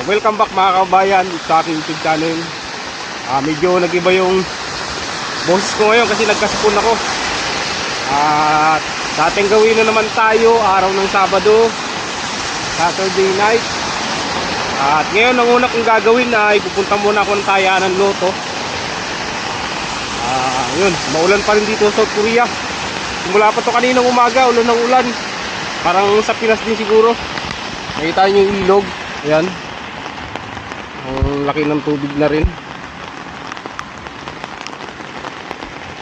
Welcome back mga kabayan sa aking YouTube channel. Medyo nag-iba yung boses ko ngayon kasi nagkasipon ako. At dating gawin na naman tayo araw ng Sabado, Saturday night. At ngayon ang una kong gagawin ay pupunta muna ako ng Tayanan ng Loto. Yun, maulan pa rin dito sa South Korea. Simula pa to kaninang umaga, ulan ng ulan. Parang sa Pinas din siguro. Nakita nyo yung ilog. Ayan. Ang laki ng tubig na rin.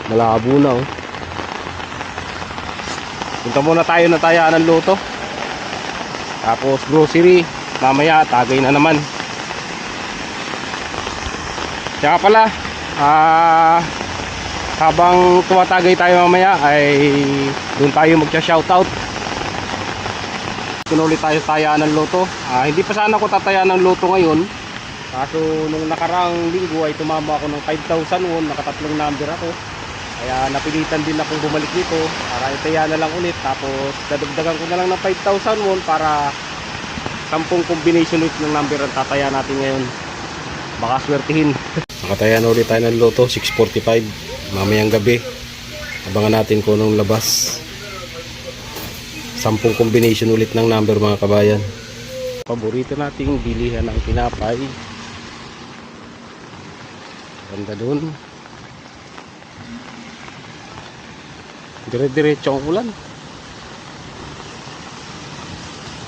Malabo na oh. Punta muna tayo na Tayanan ng Loto. Tapos grocery. Mamaya tagay na naman. Tsaka pala habang tumatagay tayo mamaya ay doon tayo magsa-shoutout. Ulit tayo Tayanan ng Loto. Hindi pa sana ako tatayanan ng Loto ngayon. Kaso nung nakaraang linggo ay tumama ako ng 5,000 won. Nakatatlong number ako. Kaya napilitan din akong bumalik dito para itaya na lang ulit. Tapos dadagdagan ko na lang ng 5,000 won para 10 combination ulit ng number ang tataya natin ngayon. Baka swertihin. Nakataya na ulit tayo ng Loto 6:45 mamayang gabi. Abangan natin kung anong labas. 10 combination ulit ng number mga kabayan. Paborito nating bilihan ng tinapay. Ganda dun. Dire-diretso ang ulan.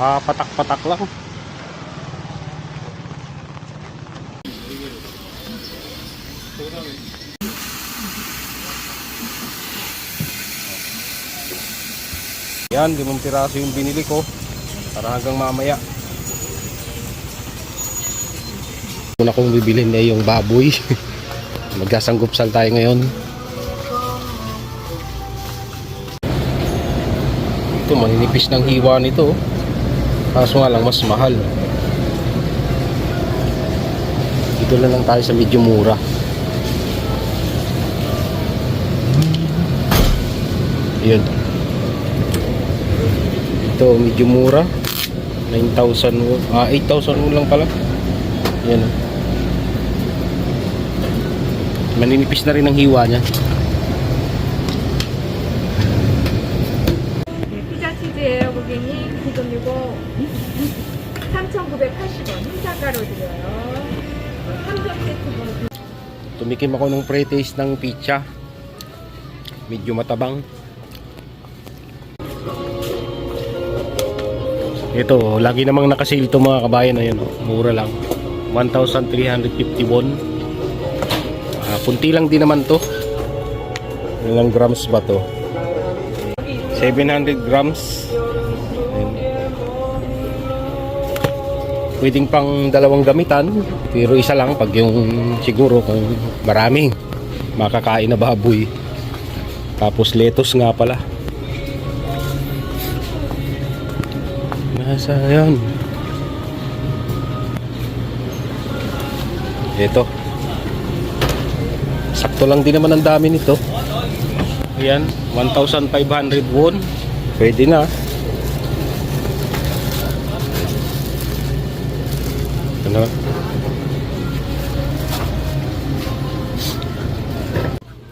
Patak-patak lang. Yan, 5 piraso yung binili ko para hanggang mamaya. Una kong bibilhin na yung baboy. Magkasanggupsal tayo ngayon. Ito, maninipis ng hiwa nito. Kaso nga lang mas mahal. Dito na lang tayo sa medyo mura. Yun. Ito medyo mura 9,000 won. 8,000 won lang pala. Yan. Maninipis na rin ang hiwa niya. 피자 치즈예요, 고객님. 지금이고 3,980원 흰자가로 드려요. 3점 세트로. Tumikim ako ng pre-taste ng pizza. Medyo matabang. Ito, lagi namang nakasale ito mga kabayan. Ayan, mura lang 1,350 won. Punti lang din naman to. Ilang grams ba to? 700 grams. Ayan. Pwedeng pang dalawang gamitan, pero isa lang pag yung siguro kung maraming makakain na baboy. Tapos lettuce nga pala. Nasa yan. Ito. Sakto lang din naman ang dami nito. Ayan, 1,500 won. Pwede na. Ano?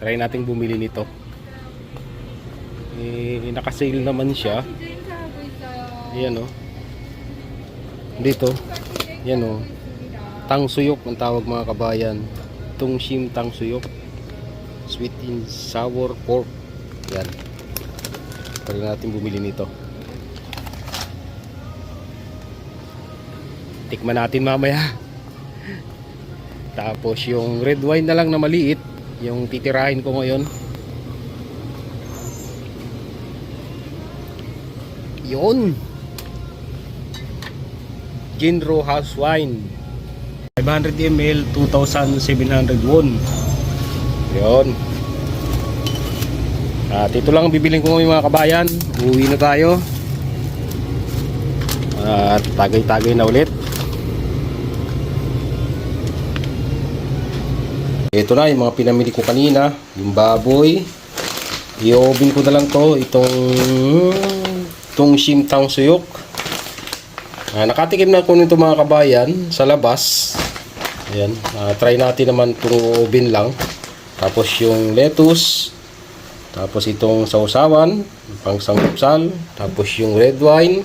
Try nating bumili nito. Naka-sale naman siya. Ayan o. Dito. Ayan o. Tangsuyok ang tawag mga kabayan. Tungshim tangsuyok. Sweet and sour pork. Yan. Pwede natin bumili nito. Tikman natin mamaya. Tapos yung red wine na lang na maliit, yung titirahin ko ngayon. Yun. Jinro House Wine 500 ml 2,700 won. Yun. At ito lang bibilin ko ngayon mga kabayan. Uwi na tayo. At tagay-tagay na ulit. Ito na yung mga pinamili ko kanina. Yung baboy. I-oven ko na lang to. Itong Tungshim tangsuyok. Nakatikim na ko nito mga kabayan sa labas. Ayan, try natin naman itong oven lang. Tapos yung lettuce, tapos itong sausawan, pang sanggupsal, tapos yung red wine,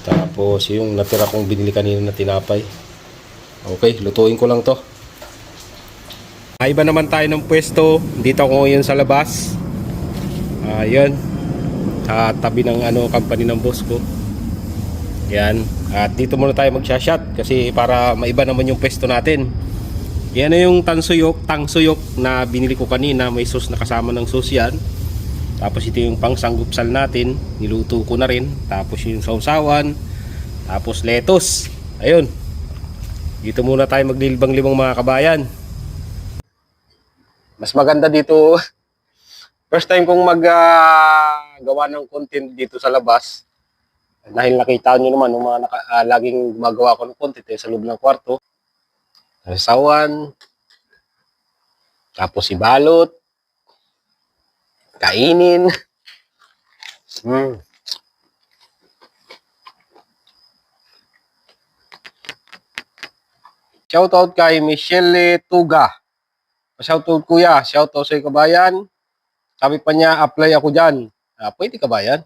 tapos yung natira kong binili kanina na tinapay. Okay, lutuin ko lang to. Iba naman tayo ng pwesto. Dito ako ngayon sa labas. Ayun, sa tabi ng company ng boss ko. Yan. At dito muna tayo magsha-shot kasi para maiba naman yung pwesto natin. Yan na yung tangsuyok na binili ko kanina. May sauce na kasama ng sauce yan. Tapos ito yung pang sanggupsal natin. Niluto ko na rin. Tapos yung sausawan. Tapos lettuce. Ayun. Dito muna tayo maglilibang-libang mga kabayan. Mas maganda dito. First time kong gawa ng content dito sa labas. Dahil nakita nyo naman yung mga laging gumagawa ko ng content sa loob ng kwarto. Sawan. Tapos ibalot. Kainin. Shoutout kay Michelle Tuga. Shoutout kuya. Shoutout sa kabayan. Sabi pa niya, apply ako dyan. Pwede ka ba yan?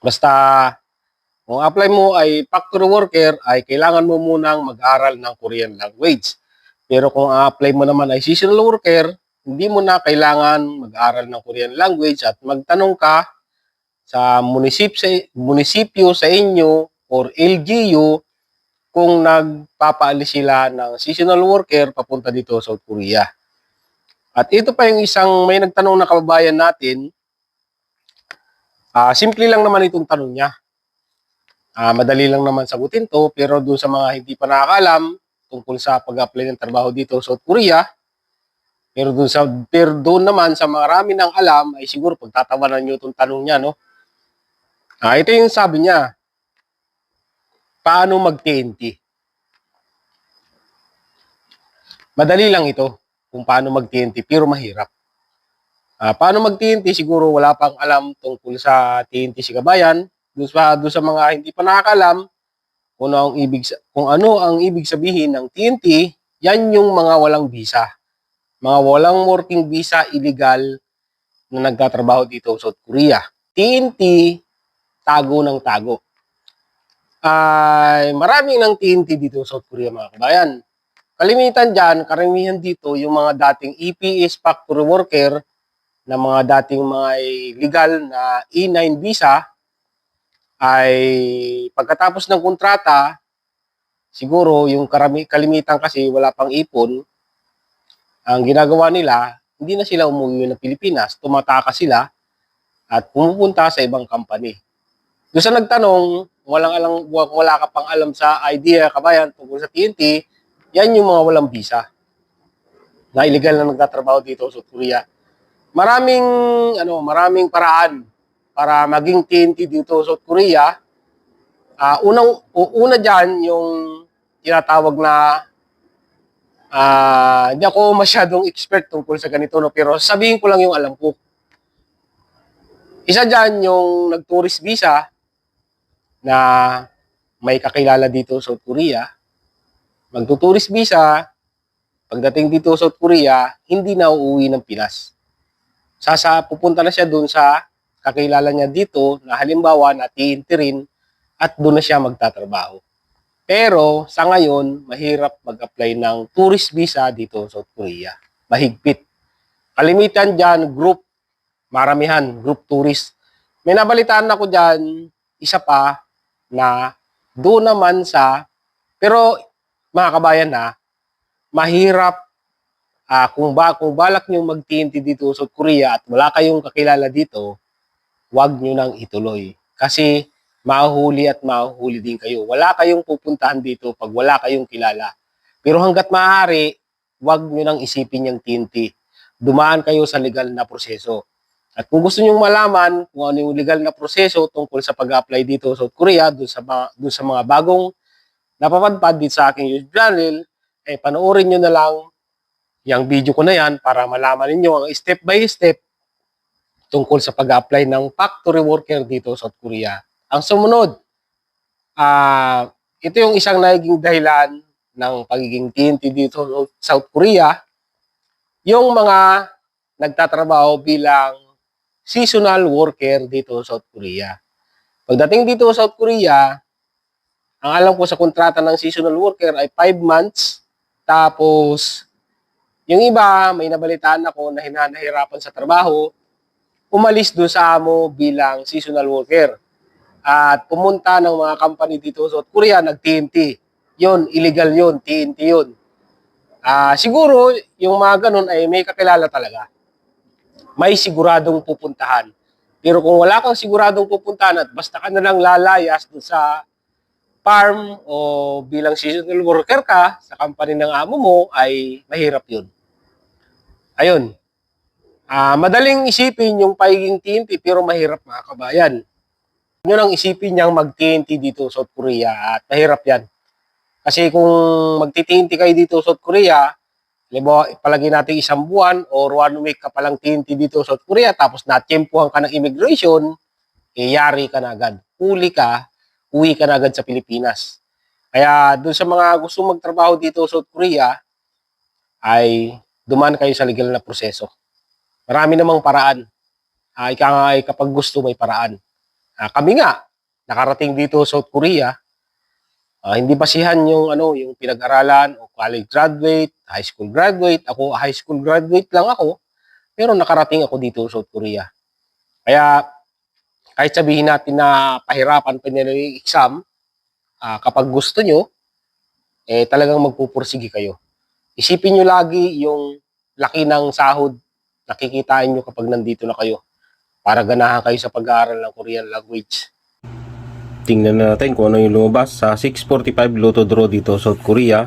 Basta, kung apply mo ay factory worker, ay kailangan mo munang mag-aral ng Korean language. Pero kung apply mo naman ay seasonal worker, hindi mo na kailangan mag-aral ng Korean language at magtanong ka sa munisipyo sa inyo or LGU kung nagpapaalis sila ng seasonal worker papunta dito sa South Korea. At ito pa yung isang may nagtanong na kababayan natin. Simple lang naman itong tanong niya. Madali lang naman sagutin to, pero doon sa mga hindi pa nakakalam tungkol sa pag-apply ng trabaho dito sa South Korea, pero doon naman sa marami ng alam, ay siguro pagtatawanan nyo itong tanong niya, no? Ito yung sabi niya, paano mag-TNT? Madali lang ito kung paano mag-TNT, pero mahirap. Paano mag-TNT? Siguro wala pang alam tungkol sa TNT si kabayan. Doon sa mga hindi pa nakakalam kung ano ang ibig sabihin ng TNT, yan yung mga walang visa. Mga walang working visa, illegal na nagtatrabaho dito sa South Korea. TNT, tago ng tago. Maraming ng TNT dito sa South Korea mga kabayan. Kalimitan dyan, karamihan dito, yung mga dating EPS factory worker, na mga dating mga legal na E9 visa, ay pagkatapos ng kontrata, siguro yung kalimitan kasi wala pang ipon, ang ginagawa nila, hindi na sila umuwi ng Pilipinas, tumataka sila at pumupunta sa ibang company. Doon sa nagtanong, wala ka pang alam sa idea, kabayan, tungkol sa TNT, yan yung mga walang visa na illegal na nagtatrabaho dito sa South Korea. Maraming paraan para maging TNT dito sa South Korea. Una diyan yung tinatawag na hindi ako masyadong expert tungkol sa ganito, no, pero sabihin ko lang yung alam ko. Isa diyan yung nag-tourist visa na may kakilala dito sa South Korea. Magto-tourist visa, pagdating dito sa South Korea, hindi na uuwi ng Pinas. Pupunta na siya doon sa kakilala niya dito na halimbawa na TNT rin at doon na siya magtatrabaho. Pero sa ngayon, mahirap mag-apply ng tourist visa dito sa South Korea. Mahigpit. Kalimitan dyan, maramihan, group tourist. May nabalitaan ako dyan, isa pa, na doon naman pero mga kabayan mahirap. Kung balak nyo mag-TNT dito sa South Korea at wala kayong kakilala dito, huwag nyo nang ituloy. Kasi mahuhuli din kayo. Wala kayong pupuntahan dito pag wala kayong kilala. Pero hanggat maaari, huwag nyo nang isipin yung TNT. Dumaan kayo sa legal na proseso. At kung gusto nyo malaman kung ano yung legal na proseso tungkol sa pag-apply dito sa South Korea, doon sa mga bagong napapadpad dito sa aking YouTube channel, panoorin nyo na lang yung video ko na yan para malaman ninyo ang step by step tungkol sa pag-apply ng factory worker dito sa South Korea. Ang sumunod, Ito yung isang naging dahilan ng pagiging TNT dito sa South Korea, yung mga nagtatrabaho bilang seasonal worker dito sa South Korea. Pagdating dito sa South Korea, ang alam ko sa kontrata ng seasonal worker ay 5 months. Tapos, yung iba, may nabalitaan ako na hinahirapan sa trabaho, umalis doon sa amo bilang seasonal worker. At pumunta ng mga company dito sa South Korea, nag-TNT. Yun, illegal yun, TNT yun. Siguro, yung mga ganun ay may kakilala talaga. May siguradong pupuntahan. Pero kung wala kang siguradong pupuntahan at basta ka na lang lalayas doon sa farm o bilang seasonal worker ka sa company ng amo mo, ay mahirap yun. Ayun. Madaling isipin yung pagiging TNT pero mahirap mga kabayan. Yun ang isipin niyang mag-TNT dito sa South Korea at mahirap yan. Kasi kung magti-TNT kayo dito sa South Korea, halimbawa, palagi natin 1 buwan or 1 week ka palang TNT dito sa South Korea tapos natiyempuhan ka ng immigration, yari ka na agad. Huli ka, uwi ka na agad sa Pilipinas. Kaya doon sa mga gusto magtrabaho dito sa South Korea, ay dumaan kayo sa legal na proseso. Marami namang paraan. Ika nga ay kapag gusto may paraan. Kami nga, nakarating dito sa South Korea, hindi basihan yung yung pinag-aralan o college graduate, high school graduate. Ako high school graduate lang ako, pero nakarating ako dito sa South Korea. Kaya kahit sabihin natin na pahirapan pa nila yung exam, kapag gusto nyo, talagang magpupursige kayo. Isipin nyo lagi yung laki ng sahod nakikitain nyo kapag nandito na kayo para ganahan kayo sa pag-aaral ng Korean language. Tingnan natin kung ano yung lumabas sa 6:45 Lotto Draw dito sa South Korea.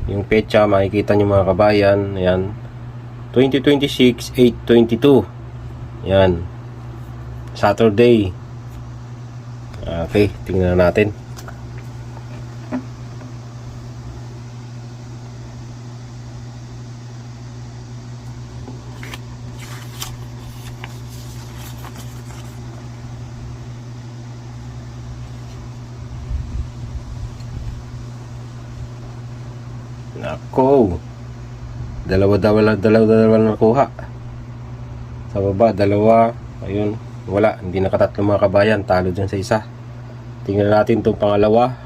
Yung petsa makikita nyo mga kabayan. Ayan. 2026, 8/22. Ayan. Saturday. Okay, tingnan natin. Nako. Dalawa nakuha. Sa baba, 2. Ayun. Wala. Hindi nakatatlo mga kabayan. Talo dyan sa isa. Tingnan natin itong pangalawa.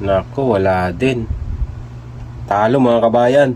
Nako, wala din. Talo mga kabayan.